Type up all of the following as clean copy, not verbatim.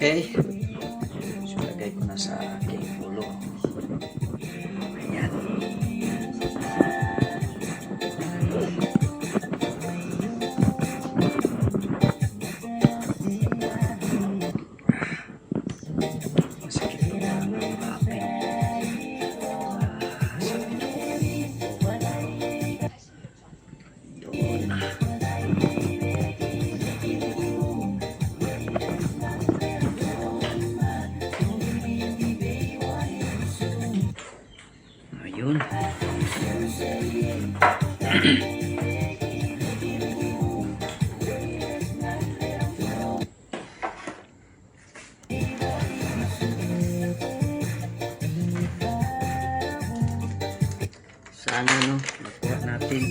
Okay. So, lagay ko na sa aking ulo. Ayan. Masakit po ang aking sa yun. Ayun. Sana no, nakuha natin.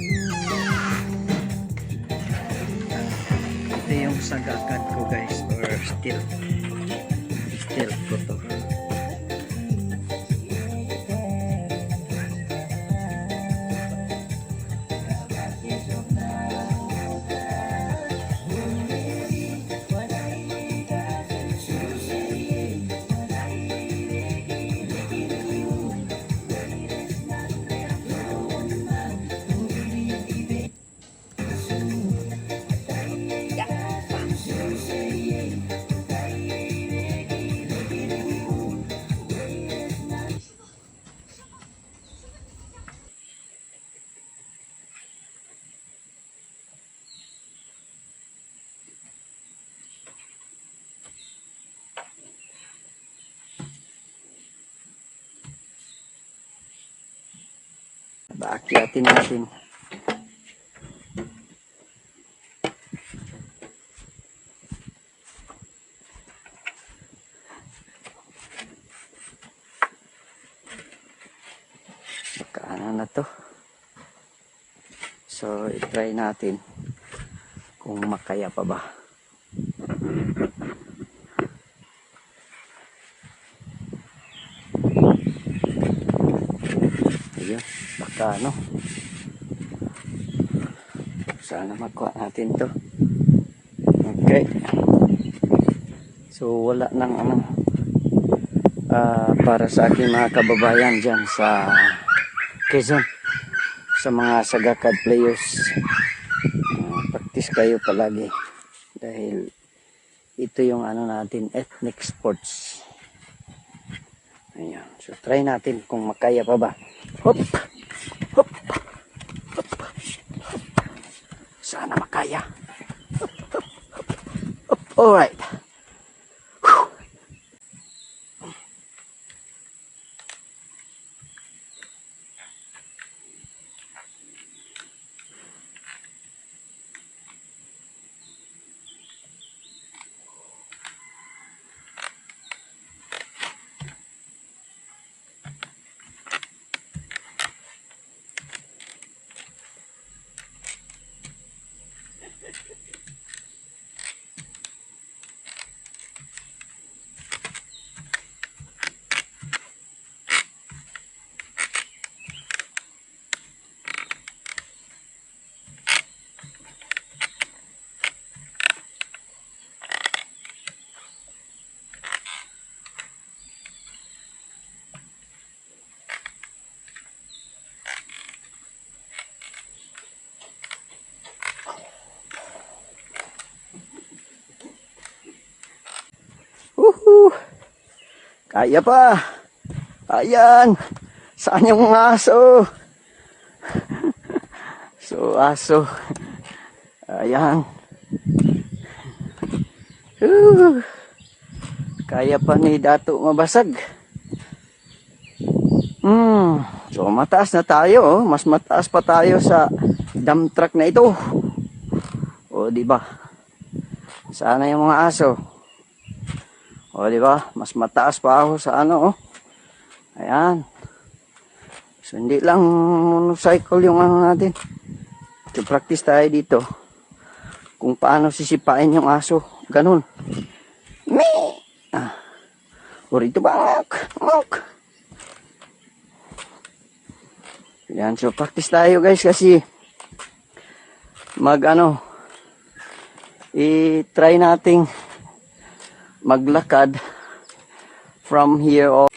Ito yung sagakan ko guys, or stilt. Stilt ko to. Baakyatin natin. Kanan na to. So, i-try natin kung makaya pa ba. Ayun, baka ano. Sana makuha natin to. Okay. So, wala nang ano. Para sa aking mga kababayan dyan sa Quezon, sa mga sagakad players, practice kayo palagi dahil ito yung ano natin, ethnic sports. Ayan. So try natin kung makaya pa ba. Hop, hop, hop, hop. Sana makaya. Hop, hop, hop, hop. Alright. Kaya pa. Ayan. Saan yung mga aso? So, aso. Ayan. Kaya pa ni Dato mabasag. So, mataas na tayo. Mas mataas pa tayo sa dump truck na ito. O, diba? Sana yung mga aso. O, diba? Mas mataas pa ako sa ano, oh. Ayan. So, hindi lang motorcycle yung ano natin. So, practice tayo dito. Kung paano sisipain yung aso. Ganun. O, rito ba? Mok. Ayan. So, practice tayo guys kasi i-try nating maglakad from here. All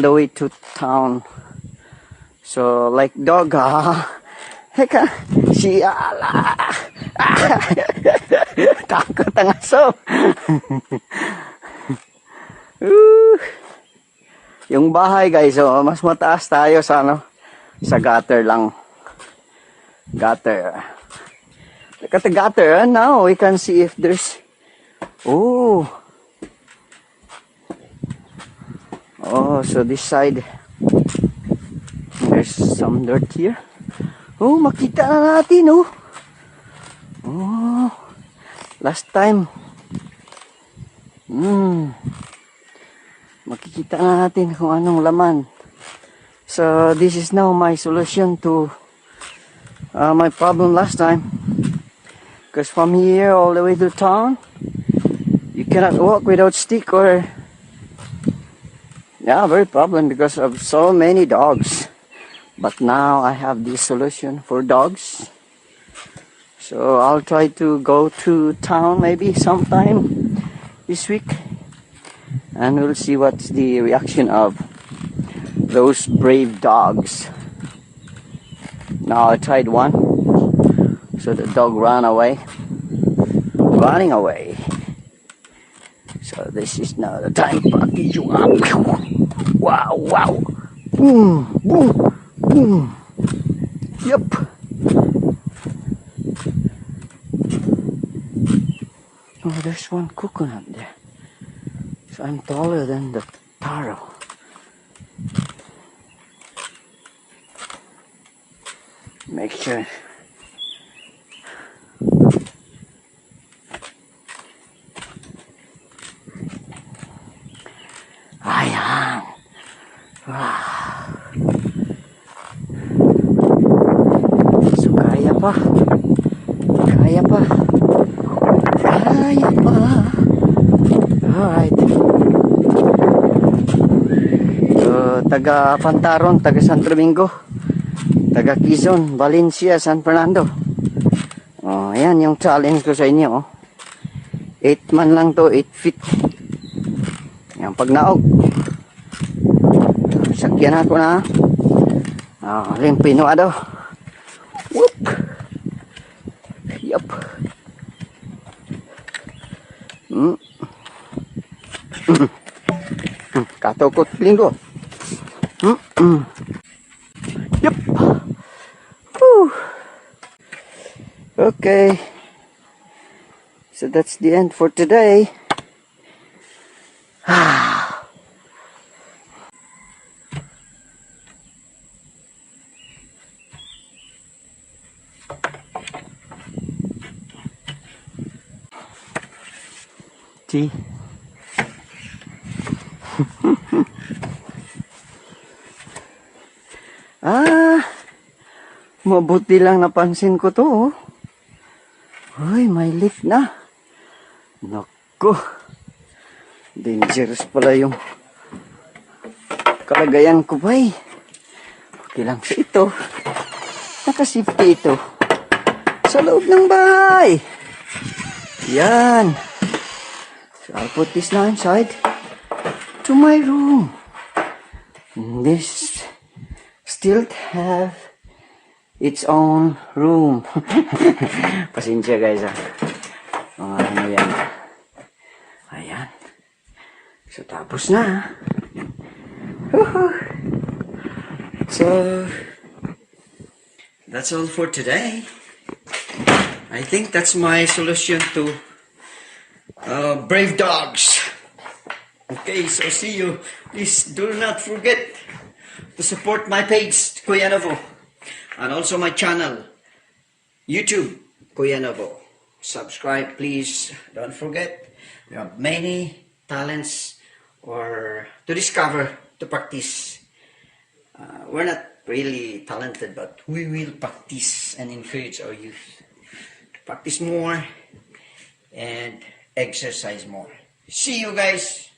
the way to town. So like dog, heka, si ala, takot ang aso. Yung bahay guys, oh, mas mataas tayo sa ano, sa gutter lang. Gutter. Look at the gutter, and now we can see if there's, oh, so this side, there's some dirt here. Oh, makita na natin, oh. Oh, last time. Makikita na natin kung anong laman. So, this is now my solution to my problem last time. Because from here all the way to town, you cannot walk without stick or... Yeah, very problem because of so many dogs. But now I have this solution for dogs. So I'll try to go to town maybe sometime this week. And we'll see what's the reaction of those brave dogs. Now I tried one. So the dog ran away. Running away. So this is now the time to package you up. Wow, wow. Boom, boom, boom. Yep. Oh, there's one coconut there. So I'm taller than the taro. Make sure. Ayan. Wow. So kaya pa. Kaya pa. Kaya pa. Alright. So, taga Pantaron, taga Santo Domingo, taga Quezon, Valencia, San Fernando. Oh, ayan yung challenge ko sa inyo. Oh. 8 man lang to, 8 feet. Yan, pag naog. Sakyan ako na. Oh, limpinuado. Whoop. Yup. Katukot linggo. Yup. Whew. Okay. So that's the end for today. See? Mabuti lang napansin ko to. Oh. Uy, may leak na. Naku. Dangerous pala yung kalagayan ko ba eh. Okay lang sa ito. Nakasafety ito. Sa loob ng bahay. Yan. So I'll put this now inside to my room. This Stilt have its own room. Pasensya guys ah. Mga ano yan. Ayan. So tapos na. So that's all for today. I think that's my solution to brave dogs. Okay, so see you. Please do not forget to support my page, Kuya Novo, and also my channel, YouTube, Kuya Nobo. Subscribe, please. Don't forget, we have many talents or to discover, to practice. We're not really talented, but we will practice and encourage our youth to practice more and exercise more. See you guys.